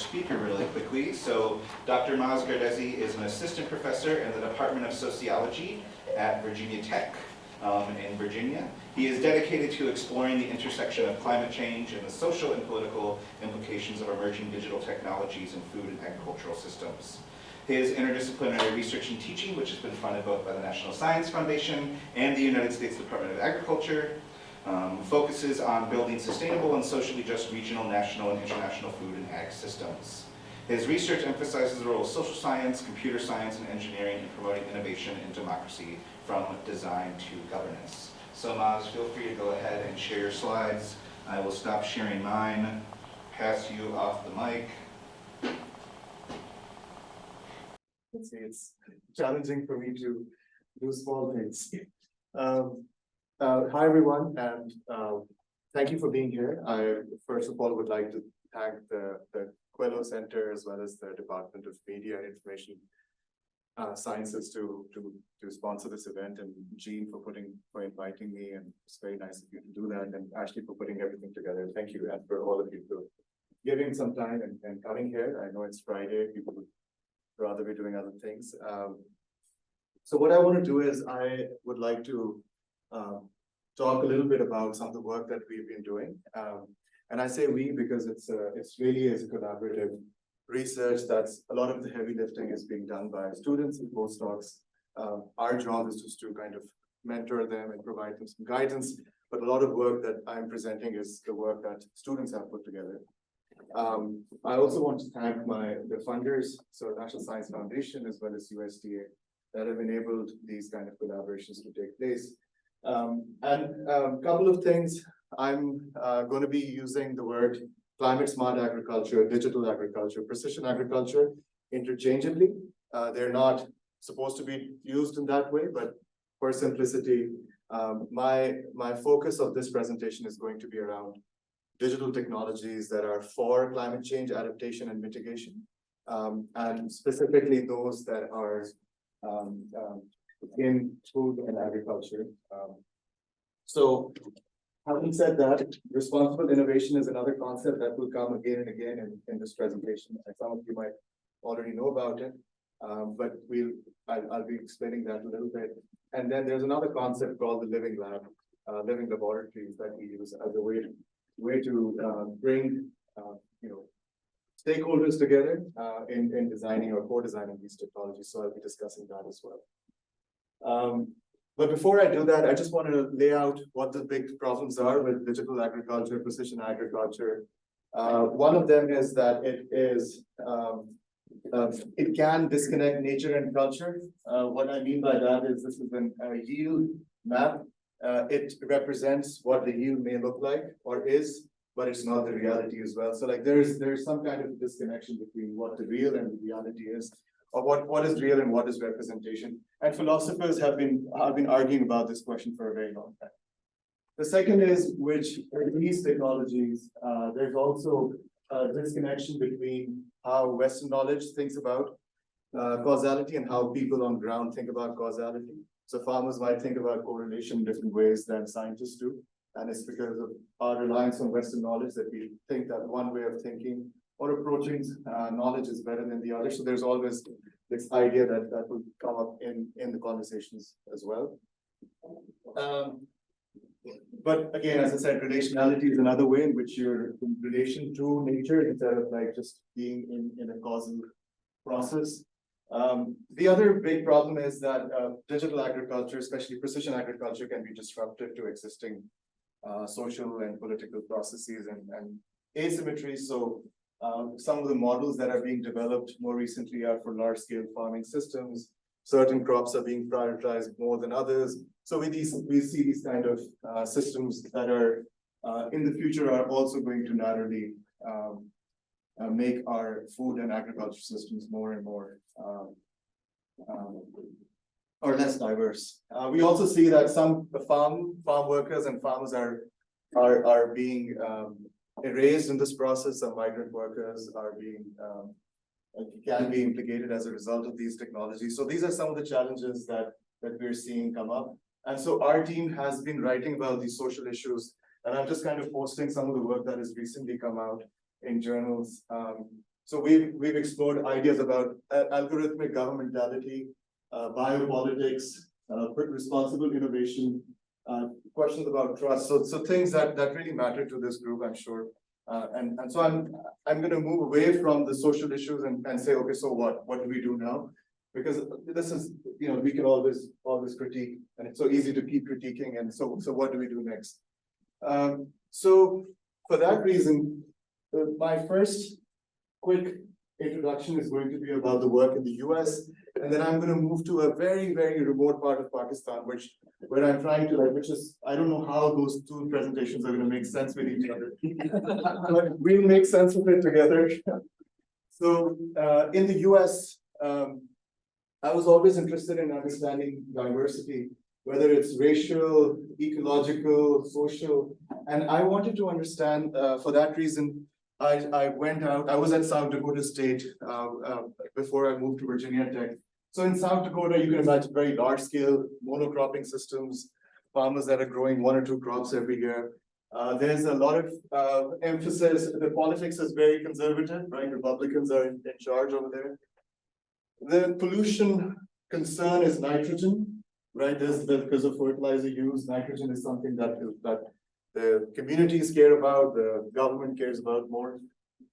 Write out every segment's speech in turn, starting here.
speaker really quickly. So Dr. Maaz Gardezi is an assistant professor in the Department of Sociology at Virginia Tech in Virginia. He is dedicated to exploring the intersection of climate change and the social and political implications of emerging digital technologies in food and agricultural systems. His interdisciplinary research and teaching, which has been funded both by the National Science Foundation and the United States Department of Agriculture, focuses on building sustainable and socially just regional, national, and international food and ag systems. His research emphasizes the role of social science, computer science, and engineering in promoting innovation and democracy from design to governance. So Maaz, feel free to go ahead and share your slides. I will stop sharing mine, pass you off the mic. Let's see, it's challenging for me to do small things. Hi everyone, and thank you for being here. I first of all would like to thank the Quello Center as well as the Department of Media and Information Sciences to sponsor this event, and Jean for inviting me, and it's very nice of you to do that, and Ashley for putting everything together. Thank you, and for all of you for giving some time and coming here. I know it's Friday, people would rather be doing other things. So what I want to do is I would like to talk a little bit about some of the work that we've been doing. And I say we because it's really is a collaborative research. That's a lot of the heavy lifting is being done by students and postdocs. Our job is just to kind of mentor them and provide them some guidance. But a lot of work that I'm presenting is the work that students have put together. I also want to thank the funders, so National Science Foundation as well as USDA, that have enabled these kind of collaborations to take place. And a couple of things, I'm going to be using the word climate smart agriculture, digital agriculture, precision agriculture interchangeably. They're not supposed to be used in that way, but for simplicity, my focus of this presentation is going to be around digital technologies that are for climate change adaptation and mitigation, and specifically those that are in food and agriculture. So having said that, responsible innovation is another concept that will come again and again in this presentation. And some of you might already know about it, but I'll be explaining that a little bit. And then there's another concept called the living lab, living laboratories that we use as a way to bring stakeholders together in designing or co-designing these technologies. So I'll be discussing that as well. But before I do that, I just want to lay out what the big problems are with digital agriculture, precision agriculture. One of them is that it can disconnect nature and culture. What I mean by that is this is a yield map. It represents what the yield may look like or is, but it's not the reality as well. So like there's some kind of disconnection between what the real and the reality is, or what is real and what is representation. And philosophers have been arguing about this question for a very long time. The second is which these technologies, there's also a disconnection between how Western knowledge thinks about causality and how people on ground think about causality. So farmers might think about correlation in different ways than scientists do. And it's because of our reliance on Western knowledge that we think that one way of thinking or approaching knowledge is better than the other. So there's always this idea that will come up in the conversations as well. But again, as I said, relationality is another way in which you're in relation to nature instead of like just being in a causal process. The other big problem is that digital agriculture, especially precision agriculture, can be disruptive to existing social and political processes and asymmetries. So some of the models that are being developed more recently are for large-scale farming systems. Certain crops are being prioritized more than others. So we see these kind of systems that are in the future are also going to narrowly make our food and agriculture systems more and more or less diverse. We also see that some farm workers and farmers are being erased in this process. Some migrant workers are being can be implicated as a result of these technologies. So these are some of the challenges that we're seeing come up. And so our team has been writing about these social issues, and I'm just kind of posting some of the work that has recently come out in journals. So we've explored ideas about algorithmic governmentality, biopolitics, responsible innovation, questions about trust. So things that really matter to this group, I'm sure. And so I'm going to move away from the social issues and say, okay, so what do we do now? Because this is, we can always critique, and it's so easy to keep critiquing. And so what do we do next? So for that reason, my first quick introduction is going to be about the work in the US, and then I'm going to move to a very, very remote part of Pakistan, where I'm trying to I don't know how those two presentations are going to make sense with each other, but we'll make sense of it together. So in the US, I was always interested in understanding diversity, whether it's racial, ecological, social, and I wanted to understand, for that reason, I went out, I was at South Dakota State before I moved to Virginia Tech. So in South Dakota, you can imagine very large scale monocropping systems, farmers that are growing 1 or 2 crops every year. There's a lot of emphasis, the politics is very conservative, right? Republicans are in charge over there. The pollution concern is nitrogen, right? Because of fertilizer use, nitrogen is something that the communities care about, the government cares about more.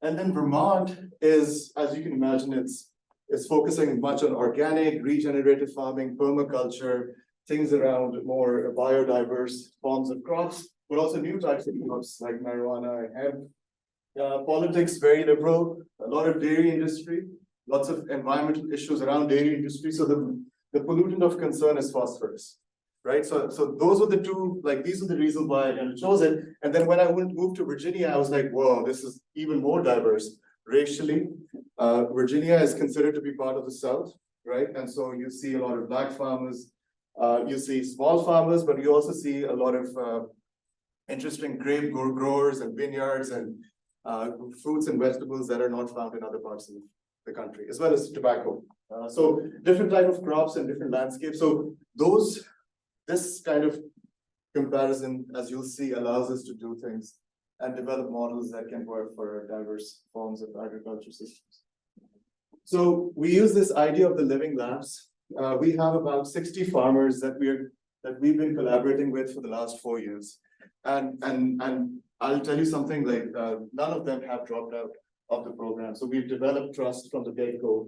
And then Vermont is, as you can imagine, it's focusing much on organic, regenerative farming, permaculture, things around more biodiverse forms of crops, but also new types of crops like marijuana and hemp. Politics, very liberal, a lot of dairy industry, lots of environmental issues around dairy industry. So the pollutant of concern is phosphorus, right? So those were the two, these are the reasons why I chose it. And then when I moved to Virginia, I was like, whoa, this is even more diverse racially. Virginia is considered to be part of the South, right? And so you see a lot of Black farmers, you see small farmers, but you also see a lot of interesting grape growers and vineyards and fruits and vegetables that are not found in other parts of the country, as well as tobacco. So different type of crops and different landscapes. So this kind of comparison, as you'll see, allows us to do things and develop models that can work for diverse forms of agriculture systems. So we use this idea of the living labs. We have about 60 farmers that we've been collaborating with for the last 4 years. And I'll tell you something, none of them have dropped out of the program. So we've developed trust from the get-go.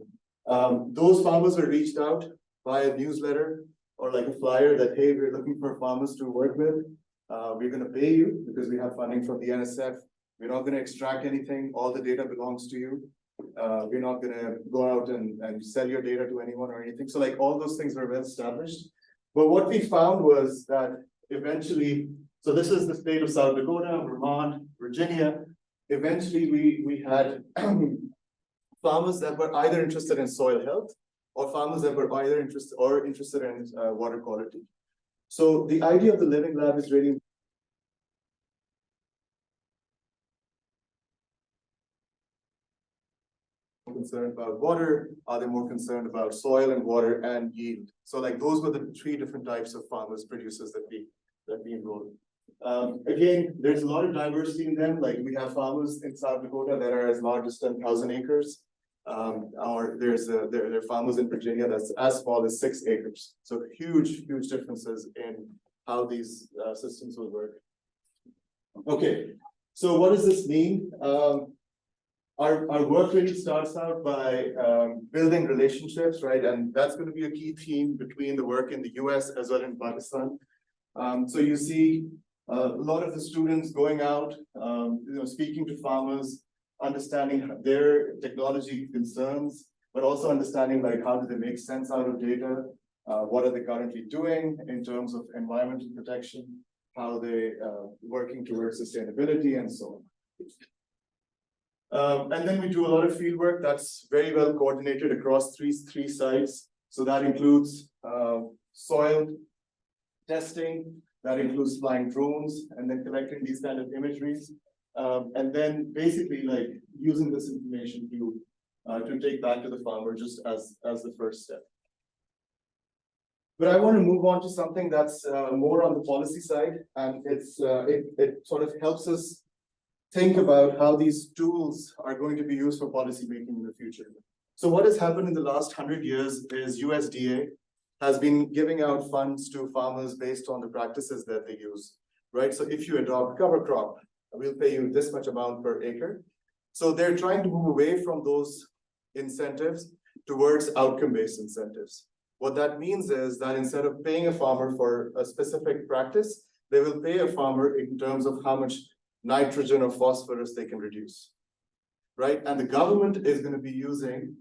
Those farmers were reached out by a newsletter or a flyer that, hey, we're looking for farmers to work with. We're going to pay you because we have funding from the NSF. We're not going to extract anything. All the data belongs to you. We're not going to go out and sell your data to anyone or anything. So all those things were well established. But what we found was that eventually, so this is the state of South Dakota, Vermont, Virginia. Eventually, we had farmers that were either interested in soil health or farmers that were either interested in water quality. So the idea of the living lab is really concerned about water? Are they more concerned about soil and water and yield? So those were the 3 different types of farmers, producers that we enrolled. Again, there's a lot of diversity in them. We have farmers in South Dakota that are as large as 10,000 acres. Or there are farmers in Virginia that's as small as 6 acres. So huge differences in how these systems will work. Okay, so what does this mean? Our work really starts out by building relationships, right? And that's going to be a key theme between the work in the US as well as in Pakistan. So you see a lot of the students going out, speaking to farmers, understanding their technology concerns, but also understanding how do they make sense out of data, what are they currently doing in terms of environmental protection, how they working towards sustainability and so on. And then we do a lot of field work that's very well coordinated across three sites. So that includes soil testing, that includes flying drones, and then collecting these kind of imageries. And then basically using this information to take back to the farmer just as the first step. But I want to move on to something that's more on the policy side, and it sort of helps us think about how these tools are going to be used for policy making in the future. So what has happened in the last 100 years is USDA has been giving out funds to farmers based on the practices that they use, right? So if you adopt cover crop, we'll pay you this much amount per acre. So they're trying to move away from those incentives towards outcome-based incentives. What that means is that instead of paying a farmer for a specific practice, they will pay a farmer in terms of how much nitrogen or phosphorus they can reduce, right? And the government is going to be using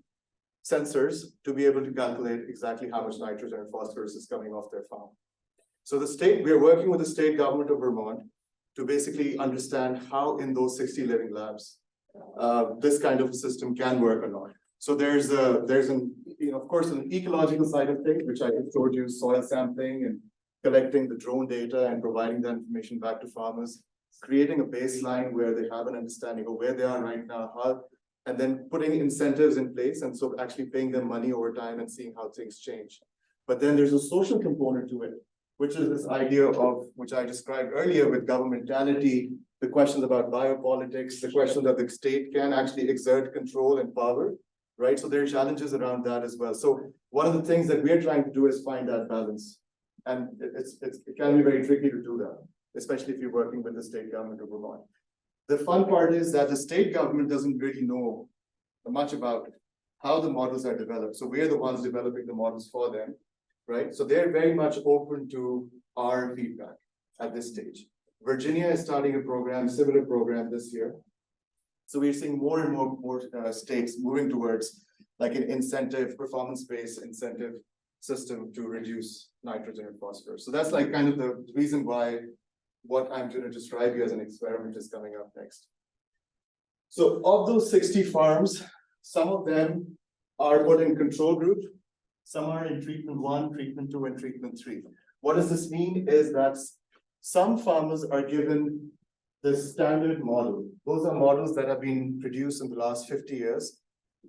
sensors to be able to calculate exactly how much nitrogen and phosphorus is coming off their farm. So we are working with the state government of Vermont to basically understand how in those 60 living labs, this kind of a system can work or not. So there's an, of course, an ecological side of things, which I just told you, soil sampling and collecting the drone data and providing that information back to farmers, creating a baseline where they have an understanding of where they are right now, and then putting incentives in place, and so actually paying them money over time and seeing how things change. But then there's a social component to it, which is this idea of, which I described earlier with governmentality, the questions about biopolitics, the question that the state can actually exert control and power, right? So there are challenges around that as well. So one of the things that we're trying to do is find that balance. And it can be very tricky to do that, especially if you're working with the state government of Vermont. The fun part is that the state government doesn't really know much about how the models are developed. So we're the ones developing the models for them, right? So they're very much open to our feedback at this stage. Virginia is starting a program, similar program this year. So we're seeing more and more states moving towards like an incentive, performance-based incentive system to reduce nitrogen and phosphorus. So that's like kind of the reason why what I'm going to describe you as an experiment is coming up next. So of those 60 farms, some of them are put in control group, some are in treatment 1, treatment 2, and treatment 3. What does this mean is that some farmers are given the standard model. Those are models that have been produced in the last 50 years.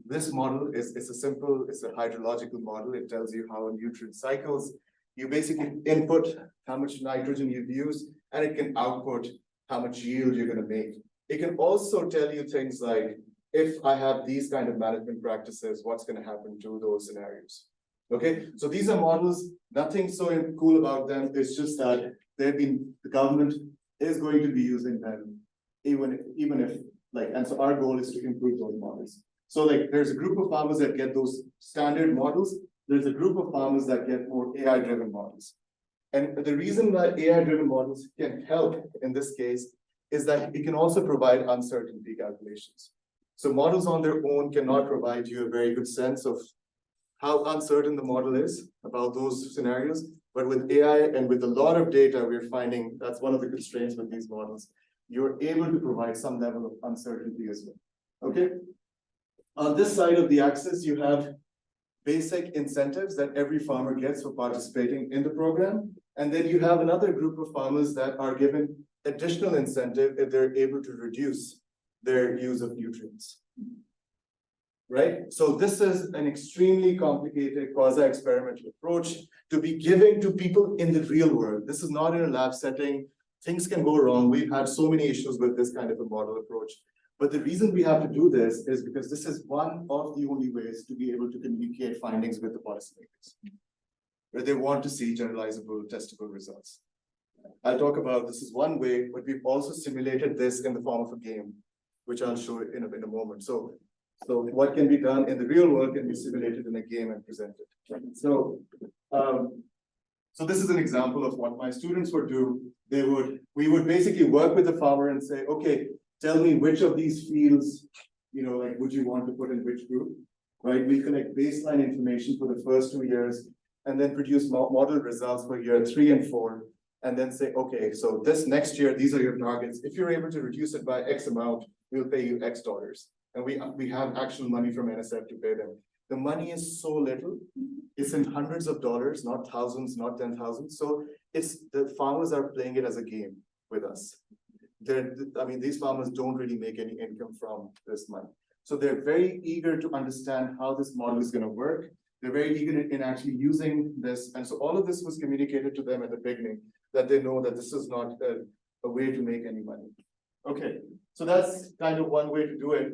This model is it's a hydrological model. It tells you how a nutrient cycles. You basically input how much nitrogen you've used, and it can output how much yield you're going to make. It can also tell you things like, if I have these kind of management practices, what's going to happen to those scenarios? Okay, so these are models, nothing so cool about them. It's just that the government is going to be using them, even if and so our goal is to improve those models. So there's a group of farmers that get those standard models. There's a group of farmers that get more AI-driven models. And the reason why AI-driven models can help in this case is that it can also provide uncertainty calculations. So models on their own cannot provide you a very good sense of how uncertain the model is about those scenarios. But with AI and with a lot of data, we're finding that's one of the constraints with these models. You're able to provide some level of uncertainty as well. Okay. On this side of the axis, you have basic incentives that every farmer gets for participating in the program. And then you have another group of farmers that are given additional incentive if they're able to reduce their use of nutrients. Right? So this is an extremely complicated quasi-experimental approach to be giving to people in the real world. This is not in a lab setting. Things can go wrong. We've had so many issues with this kind of a model approach. But the reason we have to do this is because this is one of the only ways to be able to communicate findings with the policymakers, where they want to see generalizable, testable results. I'll talk about this is one way, but we've also simulated this in the form of a game, which I'll show in a moment. So what can be done in the real world can be simulated in a game and presented. So this is an example of what my students would do. We would basically work with the farmer and say, okay, tell me which of these fields, would you want to put in which group, right? We collect baseline information for the first 2 years and then produce model results for year 3 and 4, and then say, okay, so this next year, these are your targets. If you're able to reduce it by X amount, we'll pay you X dollars. And we have actual money from NSF to pay them. The money is so little, it's in hundreds of dollars, not thousands, not 10,000. So the farmers are playing it as a game with us. These farmers don't really make any income from this money. So they're very eager to understand how this model is going to work. They're very eager in actually using this. And so all of this was communicated to them at the beginning, that they know that this is not a way to make any money. Okay, so that's kind of one way to do it.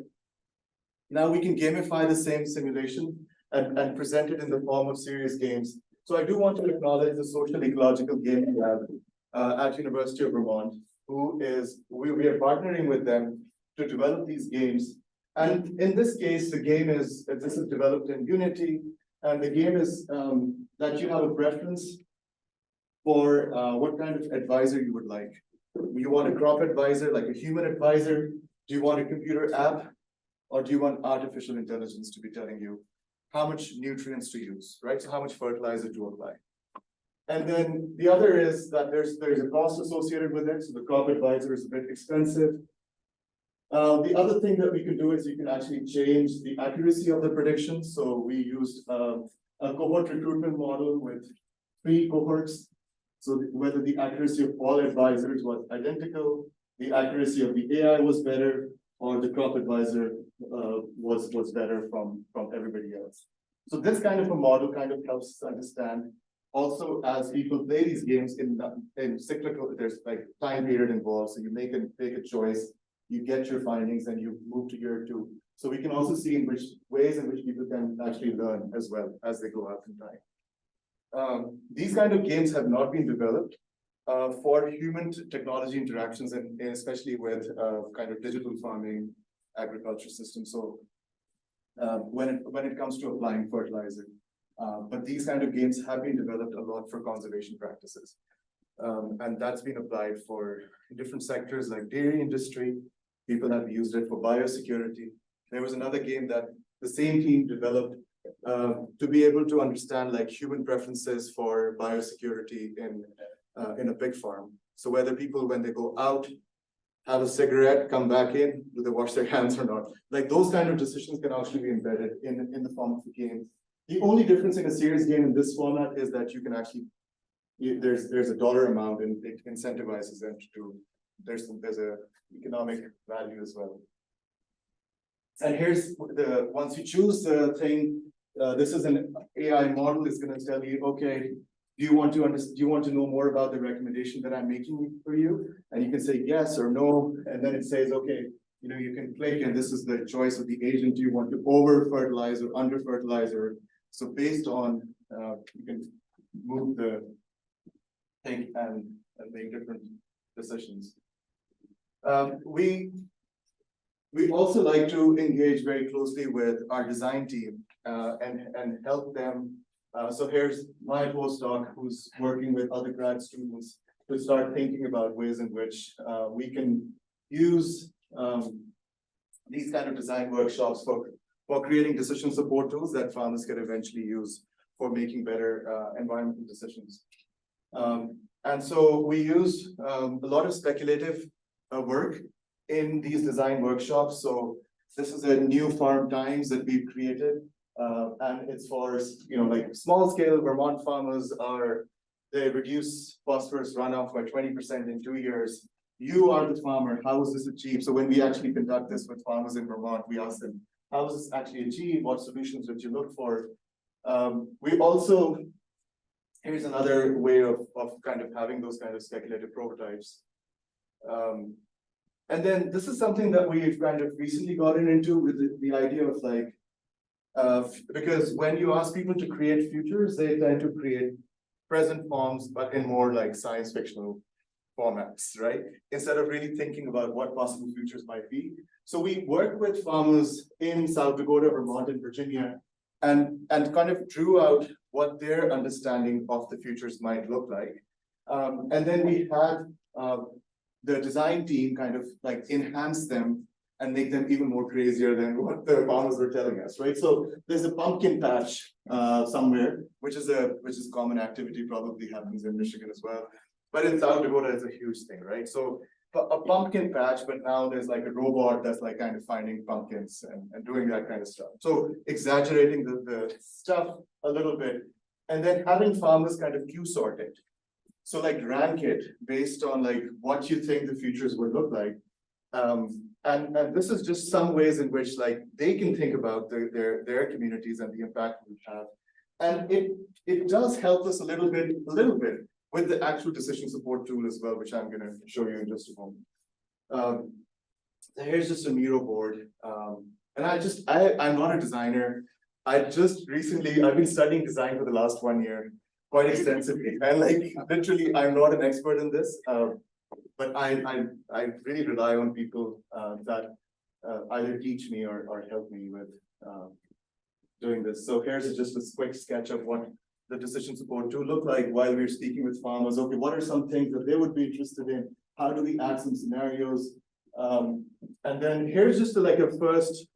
Now we can gamify the same simulation and present it in the form of serious games. So I do want to acknowledge the social ecological game lab at University of Vermont, we are partnering with them to develop these games. And in this case, this is developed in Unity, and the game is that you have a preference for what kind of advisor you would like. You want a crop advisor, like a human advisor? Do you want a computer app? Or do you want artificial intelligence to be telling you how much nutrients to use, right? So how much fertilizer to apply. And then the other is that there's a cost associated with it. So the crop advisor is a bit expensive. The other thing that we can do is you can actually change the accuracy of the predictions. So we used a cohort recruitment model with 3 cohorts. So whether the accuracy of all advisors was identical, the accuracy of the AI was better, or the crop advisor was better from everybody else. So this kind of a model kind of helps us understand. Also, as people play these games in cyclical, there's like time period involved. So you make a choice, you get your findings, and you move to year 2. So we can also see in which ways in which people can actually learn as well as they go out in time. These kind of games have not been developed for human technology interactions, and especially with kind of digital farming agriculture systems. So when it comes to applying fertilizer, but these kind of games have been developed a lot for conservation practices, and that's been applied for different sectors like dairy industry. People have used it for biosecurity. There was another game that the same team developed to be able to understand like human preferences for biosecurity in a pig farm. So whether people, when they go out, have a cigarette, come back in, do they wash their hands or not? Like those kind of decisions can actually be embedded in the form of a game. The only difference in a serious game in this format is that you can actually, there's a dollar amount, and it incentivizes them to do, there's a economic value as well. And here's once you choose the thing, this is an AI model, is going to tell you, okay, do you want to know more about the recommendation that I'm making for you? And you can say yes or no, and then it says, okay, you can click, and this is the choice of the agent. Do you want to over fertilize or under fertilizer? So based on, you can move the thing and make different decisions. We also like to engage very closely with our design team and help them. So here's my postdoc who's working with other grad students to start thinking about ways in which we can use these kind of design workshops for creating decision support tools that farmers can eventually use for making better environmental decisions. And so we use a lot of speculative work in these design workshops. So this is a new farm times that we've created. And it's for, like small scale Vermont farmers they reduce phosphorus runoff by 20% in 2 years. You are the farmer, how is this achieved? So when we actually conduct this with farmers in Vermont, we ask them, how is this actually achieved? What solutions did you look for? We also, here's another way of kind of having those kind of speculative prototypes. And then this is something that we've kind of recently gotten into with the idea of like, because when you ask people to create futures, they tend to create present forms, but in more like science fictional formats, right? Instead of really thinking about what possible futures might be. So we work with farmers in South Dakota, Vermont, and Virginia, and kind of drew out what their understanding of the futures might look like. And then we had the design team kind of like enhance them and make them even more crazier than what the farmers were telling us, right? So there's a pumpkin patch somewhere, which is a common activity, probably happens in Michigan as well. But in South Dakota, it's a huge thing, right? So a pumpkin patch, but now there's like a robot that's like kind of finding pumpkins and doing that kind of stuff. So exaggerating the stuff a little bit, and then having farmers kind of Q sort it. So like rank it based on like what you think the futures would look like. And this is just some ways in which like they can think about their communities and the impact we have. And it does help us a little bit with the actual decision support tool as well, which I'm going to show you in just a moment. here's just a Miro board. And I'm not a designer. I've been studying design for the last 1 year, quite extensively. And like, literally, I'm not an expert in this, but I really rely on people that either teach me or help me with doing this. So here's just a quick sketch of what the decision support tool look like while we're speaking with farmers. Okay, what are some things that they would be interested in? How do we add some scenarios? And then here's just like a first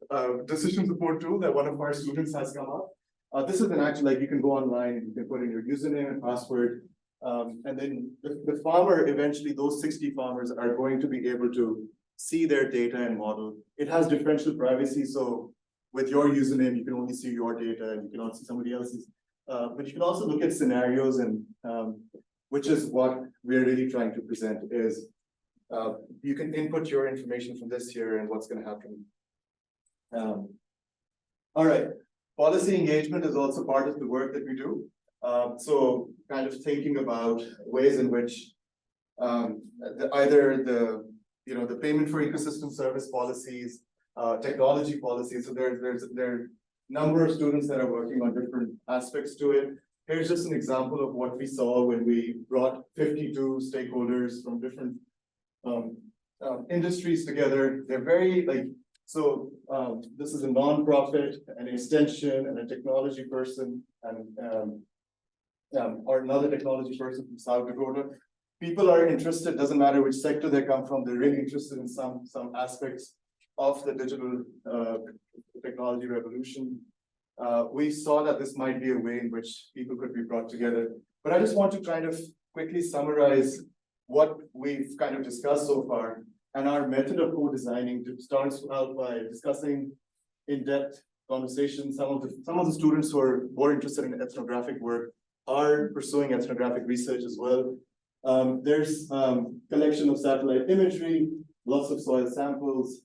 decision support tool that one of our students has come up. This is an actual, like you can go online, you can put in your username and password. And then the farmer, eventually those 60 farmers are going to be able to see their data and model. It has differential privacy, so with your username, you can only see your data and you cannot see somebody else's. But you can also look at scenarios, and which is what we're really trying to present is you can input your information from this here and what's going to happen. All right, policy engagement is also part of the work that we do. So kind of thinking about ways in which either the payment for ecosystem service policies, technology policies. So there are number of students that are working on different aspects to it. Here's just an example of what we saw when we brought 52 stakeholders from different industries together. They're very like, so this is a nonprofit, an extension, and a technology person, and or another technology person from South Dakota. People are interested, doesn't matter which sector they come from, they're really interested in some aspects of the digital technology revolution. We saw that this might be a way in which people could be brought together. But I just want to kind of quickly summarize what we've kind of discussed so far. And our method of co-designing starts out by discussing in-depth conversations. Some of the students who are more interested in ethnographic work are pursuing ethnographic research as well. There's collection of satellite imagery, lots of soil samples.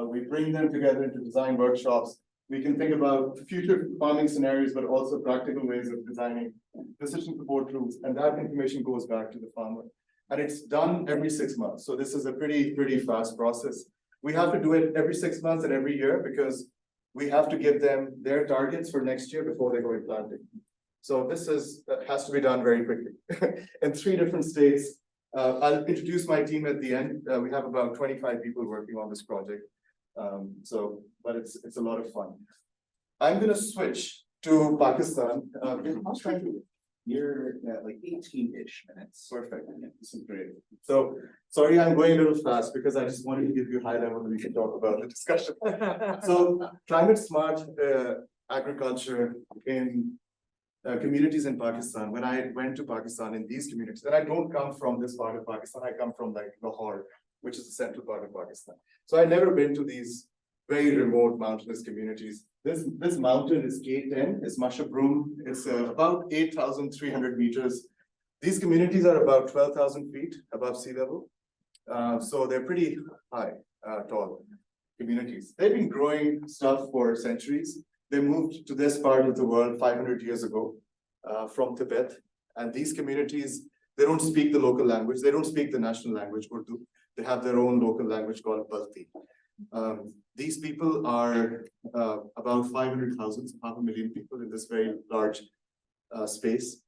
We bring them together into design workshops. We can think about future farming scenarios, but also practical ways of designing decision support tools. And that information goes back to the farmer. And it's done every 6 months. So this is a pretty fast process. We have to do it every 6 months and every year because we have to give them their targets for next year before they go in planting. So this has to be done very quickly in 3 different states. I'll introduce my team at the end. We have about 25 people working on this project. But it's a lot of fun. I'm gonna switch to Pakistan. You're at like 18-ish minutes. Perfect. This is great. So sorry, I'm going a little fast because I just wanted to give you high level and we can talk about the discussion. So climate smart agriculture in communities in Pakistan. When I went to Pakistan in these communities, and I don't come from this part of Pakistan, I come from like Lahore, which is the central part of Pakistan. So I've never been to these very remote mountainous communities. This mountain is K10, it's Mashabrum. It's about 8,300 meters. These communities are about 12,000 feet above sea level. So they're pretty high, tall communities. They've been growing stuff for centuries. They moved to this part of the world 500 years ago from Tibet. And these communities, they don't speak the local language. They don't speak the national language, Urdu. They have their own local language called Balti. These people are about 500,000, 500,000 people in this very large space.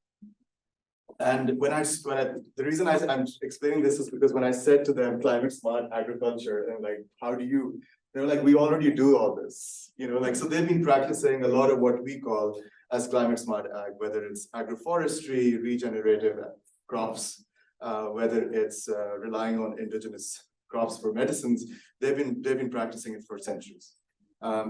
And the reason I'm explaining this is because when I said to them climate smart agriculture, and like, how do you? They were like, we already do all this, so they've been practicing a lot of what we call as climate smart ag, whether it's agroforestry, regenerative crops, whether it's relying on indigenous crops for medicines. They've been practicing it for centuries.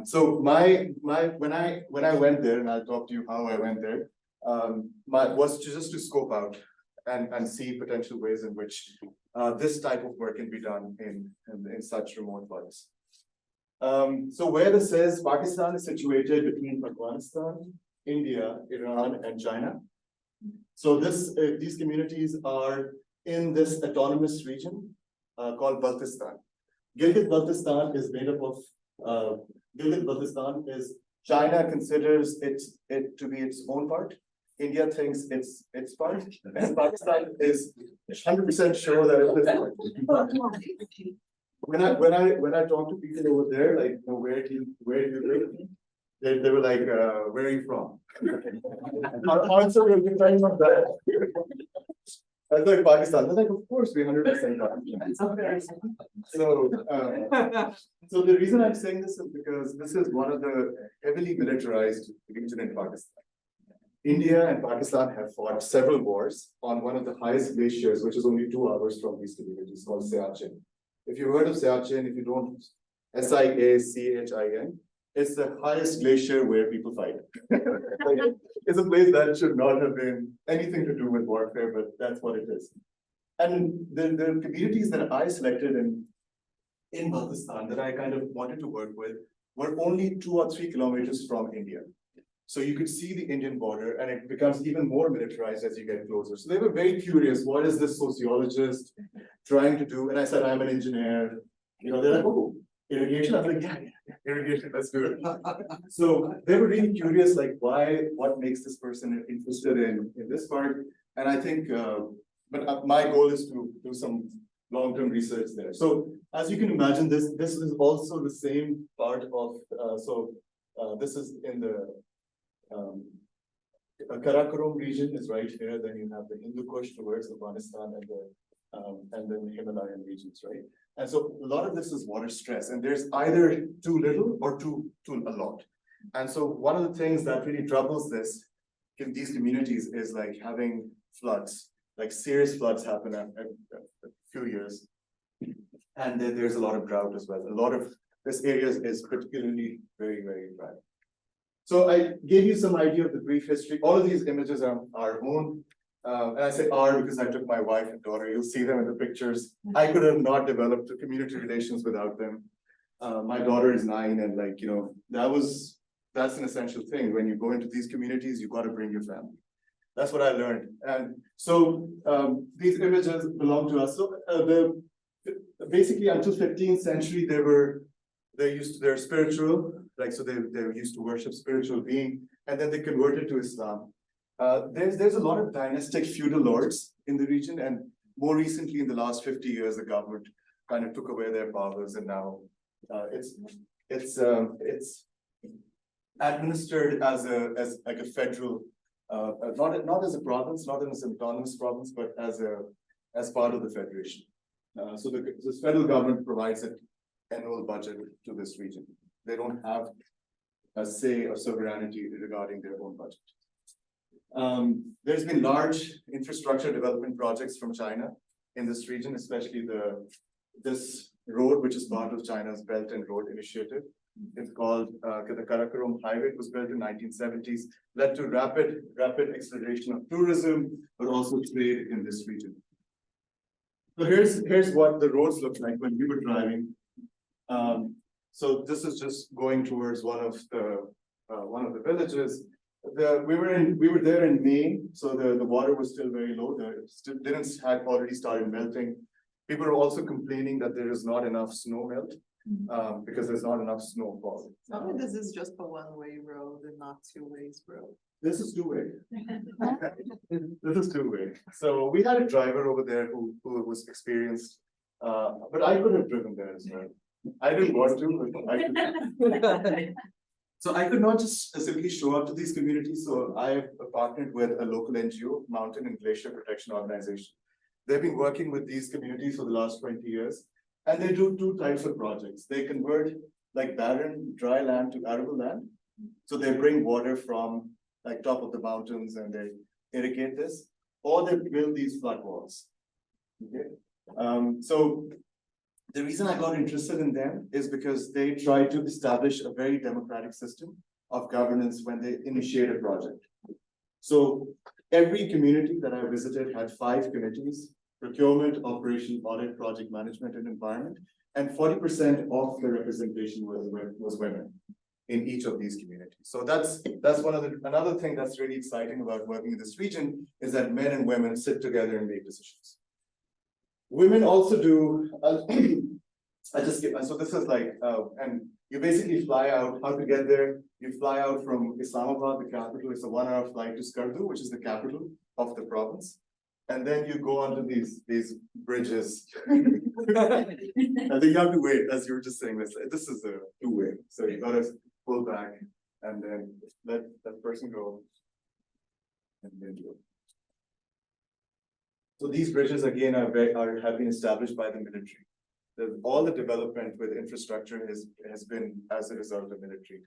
So when I went there, and I'll talk to you how I went there, was just to scope out and see potential ways in which this type of work can be done in such remote parts. So where this is, Pakistan is situated between Afghanistan, India, Iran, and China. So these communities are in this autonomous region called Baltistan. Gilgit-Baltistan is made up of, Gilgit-Baltistan is, China considers it to be its own part. India thinks it's its part, and Pakistan is 100% sure that it is part. when I talk to people over there, like, where do you live? They were like, where are you from? Our answer will depend on that. I was like, Pakistan. They're like, of course, we 100% Pakistan. So the reason I'm saying this is because this is one of the heavily militarized region in Pakistan. India and Pakistan have fought several wars on one of the highest glaciers, which is only 2 hours from these communities, called Siachen. If you've heard of Siachen, if you don't, Siachin, it's the highest glacier where people fight. It's a place that should not have been anything to do with warfare, but that's what it is. And the communities that I selected in Pakistan that I kind of wanted to work with were only 2 or 3 kilometers from India. So you could see the Indian border, and it becomes even more militarized as you get closer. So they were very curious, what is this sociologist trying to do? And I said, I'm an engineer. They're like, oh, irrigation? I was like, yeah, irrigation, let's do it. So they were really curious, like, what makes this person interested in this part? And I think, but my goal is to do some long-term research there. So as you can imagine, this is also the same part of, this is in the Karakoram region is right here. Then you have the Hindu Kush towards Afghanistan and then the Himalayan regions, right? And so a lot of this is water stress, and there's either too little or too a lot. And so one of the things that really troubles this in these communities is like having floods, like serious floods happen a few years, and then there's a lot of drought as well. A lot of this area is particularly very, very dry. So I gave you some idea of the brief history. All of these images are our own. And I say our because I took my wife and daughter. You'll see them in the pictures. I could have not developed community relations without them. My daughter is 9, and that's an essential thing. When you go into these communities, you got to bring your family. That's what I learned. And so these images belong to us. So basically until 15th century, they're spiritual, like, so they used to worship spiritual being, and then they converted to Islam. There's a lot of dynastic feudal lords in the region, and more recently in the last 50 years, the government kind of took away their powers, and now it's administered as like a federal, not as a province, not as an autonomous province, but as part of the federation. So the federal government provides an annual budget to this region. They don't have a say or sovereignty regarding their own budget. There's been large infrastructure development projects from China in this region, especially this road, which is part of China's Belt and Road Initiative. It's called the Karakoram Highway. It was built in 1970s, led to rapid acceleration of tourism, but also trade in this region. So here's what the roads looked like when we were driving. So this is just going towards one of the villages. We were there in May, so the water was still very low. Had already started melting. People are also complaining that there is not enough snow melt because there's not enough snowfall. Tell me this is just a one-way road and not two-way road. This is two-way. This is two-way. So we had a driver over there who was experienced, but I could have driven there as well. I didn't want to, but I could. So I could not just simply show up to these communities. So I have partnered with a local NGO, Mountain and Glacier Protection Organization. They've been working with these communities for the last 20 years. And they do 2 types of projects. They convert like barren, dry land to arable land. So they bring water from like top of the mountains and they irrigate this, or they build these flood walls. Okay. So the reason I got interested in them is because they try to establish a very democratic system of governance when they initiate a project. So every community that I visited had 5 committees: procurement, operation, audit, project management, and environment. And 40% of the representation was women in each of these communities. So that's another thing that's really exciting about working in this region is that men and women sit together and make decisions. Women also do, so this is like, and you basically fly out. How to get there? You fly out from Islamabad, the capital. It's a 1-hour flight to Skardu, which is the capital of the province. And then you go onto these bridges. And then you have to wait, as you were just saying, this is a two-way, so you gotta pull back and then let that person go. And then go. So these bridges again have been established by the military. All the development with infrastructure has been as a result of the military.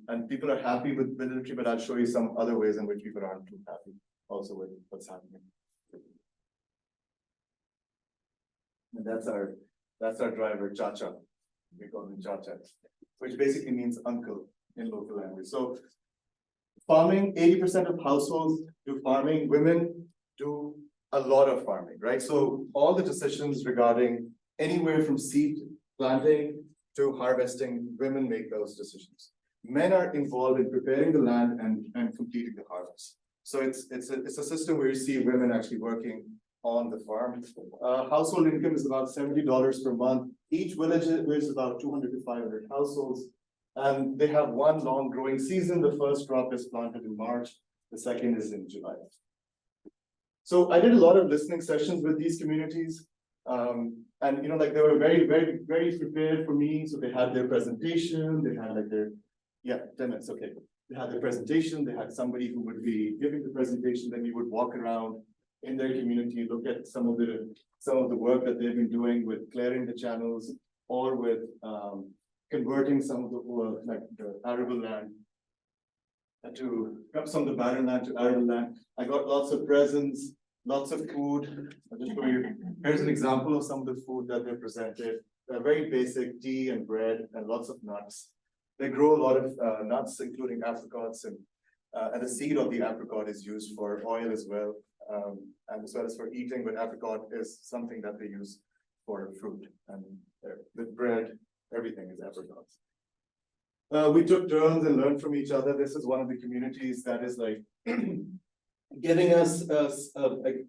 And people are happy with military, but I'll show you some other ways in which people aren't too happy also with what's happening. And that's our driver, Chacha. We call him Chacha, which basically means uncle in local language. So farming, 80% of households do farming, women do a lot of farming, right? So all the decisions regarding anywhere from seed planting to harvesting, women make those decisions. Men are involved in preparing the land and completing the harvest. So it's a system where you see women actually working on the farm. Household income is about $70 per month. Each village is about 200 to 500 households. And they have one long growing season. The first crop is planted in March. The second is in July. So I did a lot of listening sessions with these communities. And you know, like they were very prepared for me. So they had their presentation, they had like their, 10 minutes, okay. They had their presentation, they had somebody who would be giving the presentation, then we would walk around in their community, look at some of the work that they've been doing with clearing the channels or with converting some of the arable land to some of the barren land to arable land. I got lots of presents, lots of food. I'll just show you. Here's an example of some of the food that they presented. They're very basic tea and bread and lots of nuts. They grow a lot of nuts, including apricots, and the seed of the apricot is used for oil as well, and as well as for eating. But apricot is something that they use for fruit, and with bread, everything is apricots. We took turns and learned from each other. This is one of the communities that is like giving us like,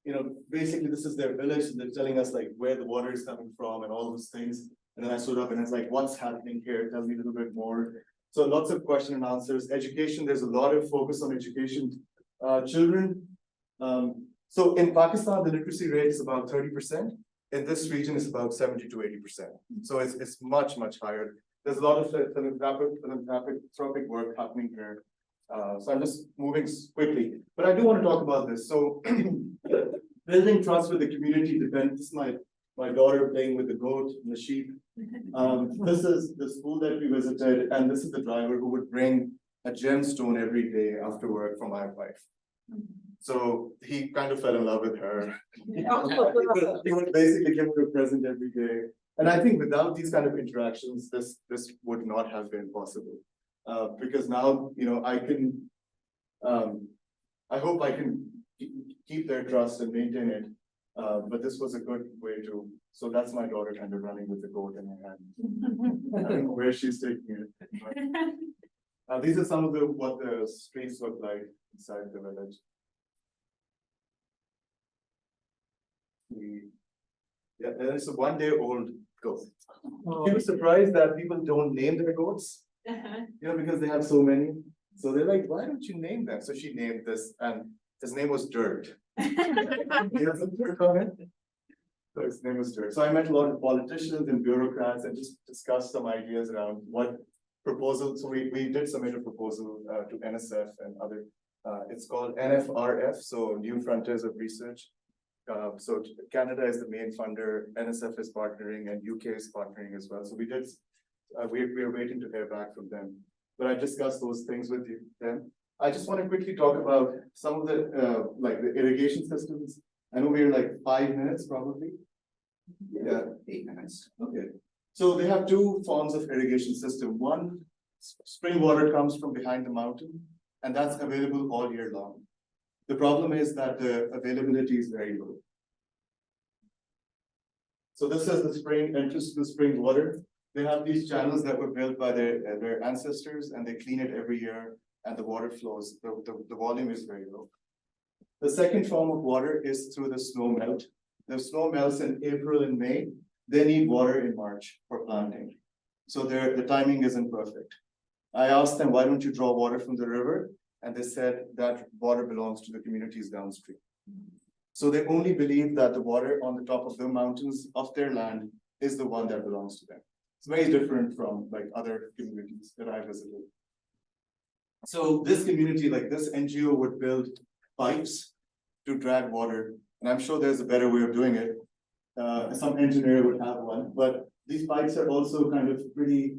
you know, basically this is their village. So they're telling us like where the water is coming from and all those things. And then I stood up and it's like, what's happening here? Tell me a little bit more. So lots of question and answers. Education, there's a lot of focus on education. Children. So in Pakistan, the literacy rate is about 30%. In this region, it's about 70 to 80%. So it's much higher. There's a lot of philanthropic work happening here. So I'm just moving quickly, but I do want to talk about this. So building trust with the community depends. This is my daughter playing with the goat and the sheep. This is the school that we visited, and this is the driver who would bring a gemstone every day after work for my wife. So he kind of fell in love with her. He would basically give her a present every day. And I think without these kind of interactions, this would not have been possible. Because now, you know, I can, I hope I can keep their trust and maintain it. But this was a good way to, so that's my daughter kind of running with the goat in her hand. I don't know where she's taking it. But, these are some of what the streets look like inside the village. Yeah, and it's a 1-day-old goat. He was surprised that people don't name their goats, you know, because they have so many. So they're like, why don't you name them? So she named this, and his name was Dirt. He has a dirt on it. So his name was Dirt. So I met a lot of politicians and bureaucrats and just discussed some ideas around what proposals. So we did submit a proposal to NSF and other. It's called NFRF, so New Frontiers of Research. So Canada is the main funder, NSF is partnering, and UK is partnering as well. So we did, we're waiting to hear back from them. But I discussed those things with them. I just want to quickly talk about some of the, like the irrigation systems. I know we're like 5 minutes probably. Yeah, 8 minutes. Okay. So they have two forms of irrigation system. One, spring water comes from behind the mountain, and that's available all year long. The problem is that the availability is very low. So this is the spring entrance to the spring water. They have these channels that were built by their ancestors, and they clean it every year, and the water flows. The volume is very low. The second form of water is through the snow melt. The snow melts in April and May. They need water in March for planting. So the timing isn't perfect. I asked them, why don't you draw water from the river? And they said that water belongs to the communities downstream. So they only believe that the water on the top of the mountains of their land is the one that belongs to them. It's very different from like other communities that I visited. So this community, like this NGO, would build pipes to drag water, and I'm sure there's a better way of doing it. Some engineer would have one, but these pipes are also kind of pretty,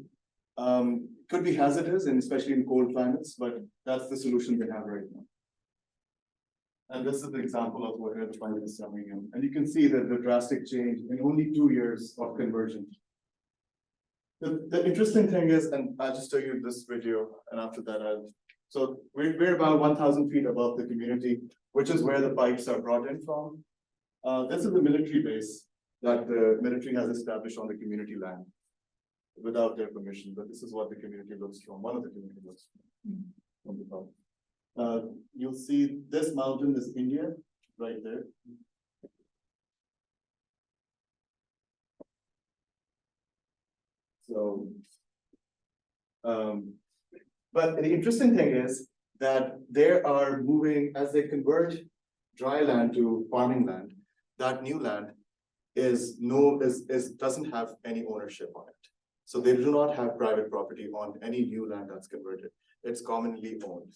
could be hazardous, and especially in cold climates, but that's the solution they have right now. And this is the example of where the pipe is coming in. And you can see that the drastic change in only 2 years of conversion. The interesting thing is, and I'll just show you this video, and after that so we're about 1,000 feet above the community, which is where the pipes are brought in from. This is the military base that the military has established on the community land without their permission, but this is what the community looks from, one of the community looks from the top. You'll see this mountain is India, right there. So, but the interesting thing is that they are moving, as they convert dry land to farming land, that new land doesn't have any ownership on it. So they do not have private property on any new land that's converted. It's commonly owned.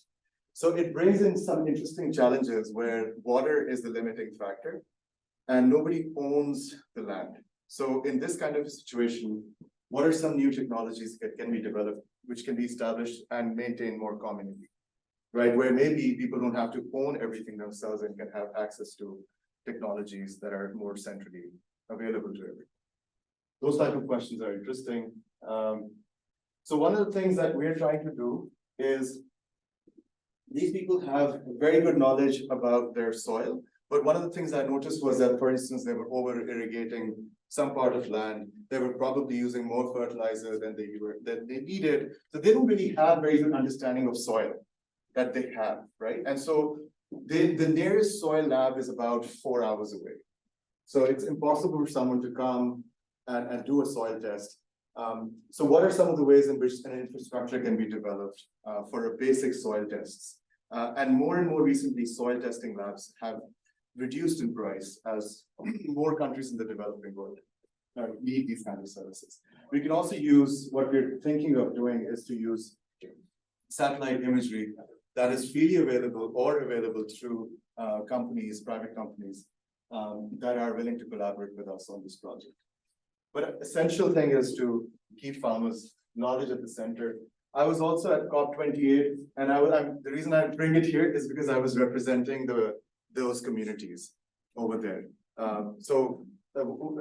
So it brings in some interesting challenges where water is the limiting factor and nobody owns the land. So in this kind of a situation, what are some new technologies that can be developed, which can be established and maintained more commonly, right? Where maybe people don't have to own everything themselves and can have access to technologies that are more centrally available to everyone. Those type of questions are interesting. So one of the things that we're trying to do is these people have very good knowledge about their soil, but one of the things I noticed was that, for instance, they were over irrigating some part of land. They were probably using more fertilizer than they needed. So they don't really have very good understanding of soil that they have, right? And so the nearest soil lab is about 4 hours away. So it's impossible for someone to come and do a soil test. So what are some of the ways in which an infrastructure can be developed for a basic soil tests? And more recently, soil testing labs have reduced in price as more countries in the developing world need these kind of services. We can also use, what we're thinking of doing is to use satellite imagery that is freely available or available through companies, private companies that are willing to collaborate with us on this project. But an essential thing is to keep farmers' knowledge at the center. I was also at COP28, and the reason I bring it here is because I was representing those communities over there.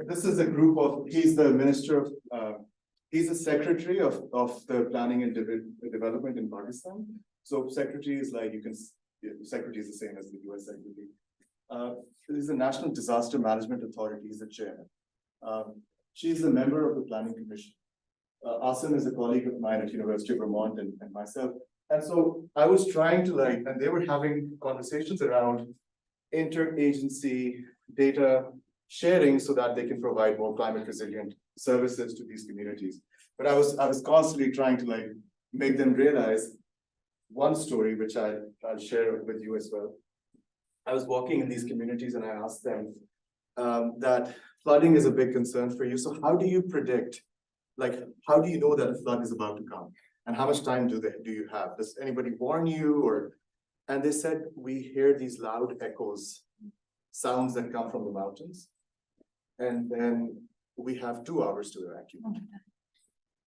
This is a group of, he's the minister of, he's the secretary of the planning and development in Pakistan. So secretary is like, secretary is the same as the US secretary. He's the National Disaster Management Authority, he's the chairman. She's a member of the planning commission. Asim is a colleague of mine at University of Vermont and myself. And so I was trying to and they were having conversations around interagency data sharing so that they can provide more climate resilient services to these communities. But I was constantly trying to make them realize one story, which I'll share with you as well. I was walking in these communities and I asked them that flooding is a big concern for you. So how do you predict, how do you know that a flood is about to come? And how much time do you have? Does anybody warn you? And they said, we hear these loud echoes, sounds that come from the mountains. And then we have 2 hours to evacuate.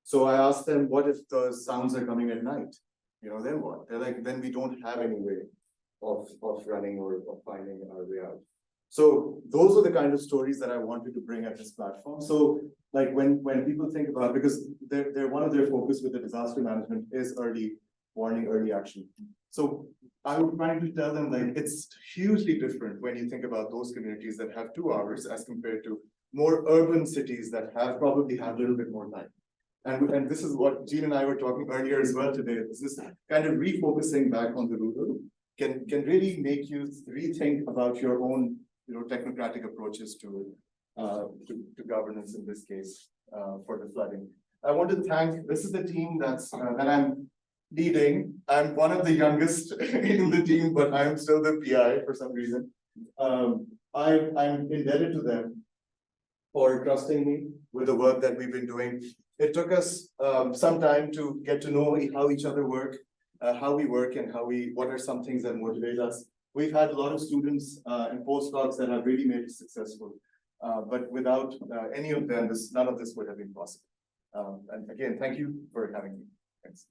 So I asked them, what if the sounds are coming at night? Then what? They're like, then we don't have any way of running or of finding our way out. So those are the kind of stories that I wanted to bring at this platform. So when people think about, because they're one of their focus with the disaster management is early warning, early action. So I was trying to tell them it's hugely different when you think about those communities that have 2 hours as compared to more urban cities that probably have a little bit more time. And this is what Jean and I were talking earlier as well today. This kind of refocusing back on the rural can really make you rethink about your own technocratic approaches to governance in this case for the flooding. I want to thank, this is the team that I'm leading. I'm one of the youngest in the team, but I'm still the PI for some reason. I'm indebted to them for trusting me with the work that we've been doing. It took us some time to get to know how each other work, how we work, and what are some things that motivate us. We've had a lot of students and postdocs that have really made it successful. But without any of them, none of this would have been possible. And again, thank you for having me. Thanks.